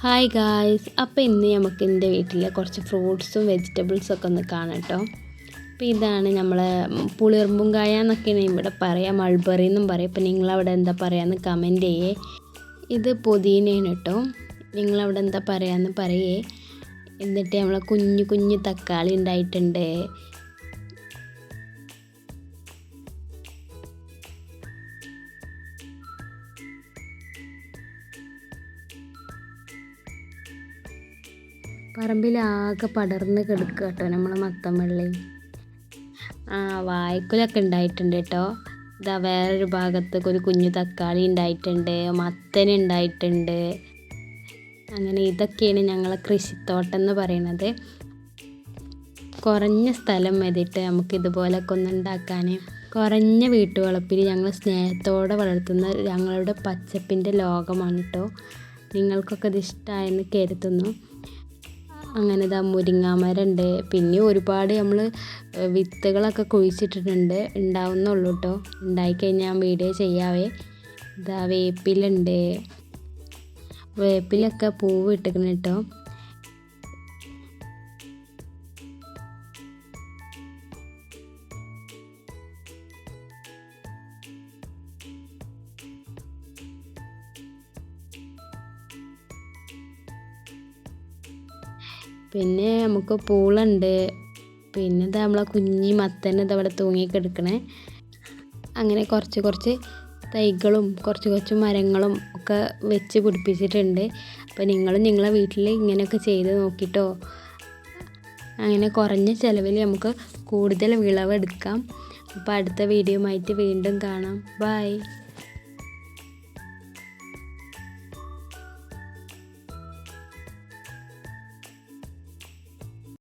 Hi guys, അപ്പോൾ ഇന്ന് നമുക്ക് എൻ്റെ വീട്ടിലെ കുറച്ച് ഫ്രൂട്ട്സും വെജിറ്റബിൾസൊക്കെ ഒന്ന് കാണാം കേട്ടോ. അപ്പോൾ ഇതാണ് നമ്മളെ പുളിർമ്പുംകായ എന്നൊക്കെയാണ് ഇവിടെ പറയുക, മൾബറി എന്നും പറയും. അപ്പോൾ നിങ്ങളവിടെ എന്താ പറയുകയെന്ന് കമൻറ്റ് ചെയ്യേ. ഇത് പുതിനയാണ് കേട്ടോ, നിങ്ങളവിടെ എന്താ പറയുകയെന്ന് പറയേ. എന്നിട്ട് നമ്മളെ കുഞ്ഞു കുഞ്ഞു തക്കാളി ഉണ്ടായിട്ടുണ്ട്. പറമ്പിലാകെ പടർന്ന് കിടക്കുക കേട്ടോ നമ്മളെ മത്തൻ വള്ളി. വാഴക്കുലൊക്കെ ഉണ്ടായിട്ടുണ്ട് കേട്ടോ. ഇതാ വേറൊരു ഭാഗത്തൊക്കെ ഒരു കുഞ്ഞു തക്കാളി ഉണ്ടായിട്ടുണ്ട്, മത്തൻ ഉണ്ടായിട്ടുണ്ട്. അങ്ങനെ ഇതൊക്കെയാണ് ഞങ്ങളെ കൃഷിത്തോട്ടം എന്ന് പറയുന്നത്. കുറഞ്ഞ സ്ഥലം മതിയിട്ട് നമുക്ക് ഇതുപോലൊക്കെ ഒന്ന് ഉണ്ടാക്കാൻ. കുറഞ്ഞ വീട്ടുവളപ്പിൽ ഞങ്ങൾ സ്നേഹത്തോടെ വളർത്തുന്ന ഞങ്ങളുടെ പച്ചപ്പിൻ്റെ ലോകമാണ് കേട്ടോ. നിങ്ങൾക്കൊക്കെ ഇത് ഇഷ്ടമായെന്ന് കരുതുന്നു. അങ്ങനെ ഇതാ മുരിങ്ങാമരമുണ്ട്. പിന്നെ ഒരുപാട് നമ്മൾ വിത്തുകളൊക്കെ കുഴിച്ചിട്ടിട്ടുണ്ട്, ഉണ്ടാവുന്നുള്ളൂ കേട്ടോ. ഉണ്ടായിക്കഴിഞ്ഞാൽ ഞാൻ വീഡിയോ ചെയ്യാവേ. ഇതാ വേപ്പിലുണ്ട്, വേപ്പിലൊക്കെ പൂവ് ഇട്ടിരിക്കണം കേട്ടോ. പിന്നെ നമുക്ക് പൂളുണ്ട്. പിന്നെ ഇത് നമ്മളെ കുഞ്ഞി മത്തൻ ഇതവിടെ തൂങ്ങിക്കിടക്കണേ. അങ്ങനെ കുറച്ച് കുറച്ച് തൈകളും കുറച്ച് കുറച്ച് മരങ്ങളും ഒക്കെ വെച്ച് പിടിപ്പിച്ചിട്ടുണ്ട്. അപ്പോൾ നിങ്ങളും നിങ്ങളെ വീട്ടിൽ ഇങ്ങനെയൊക്കെ ചെയ്ത് നോക്കിട്ടോ. അങ്ങനെ കുറഞ്ഞ ചിലവിൽ നമുക്ക് കൂടുതൽ വിളവെടുക്കാം. അപ്പോൾ അടുത്ത വീഡിയോ ആയിട്ട് വീണ്ടും കാണാം. ബൈ.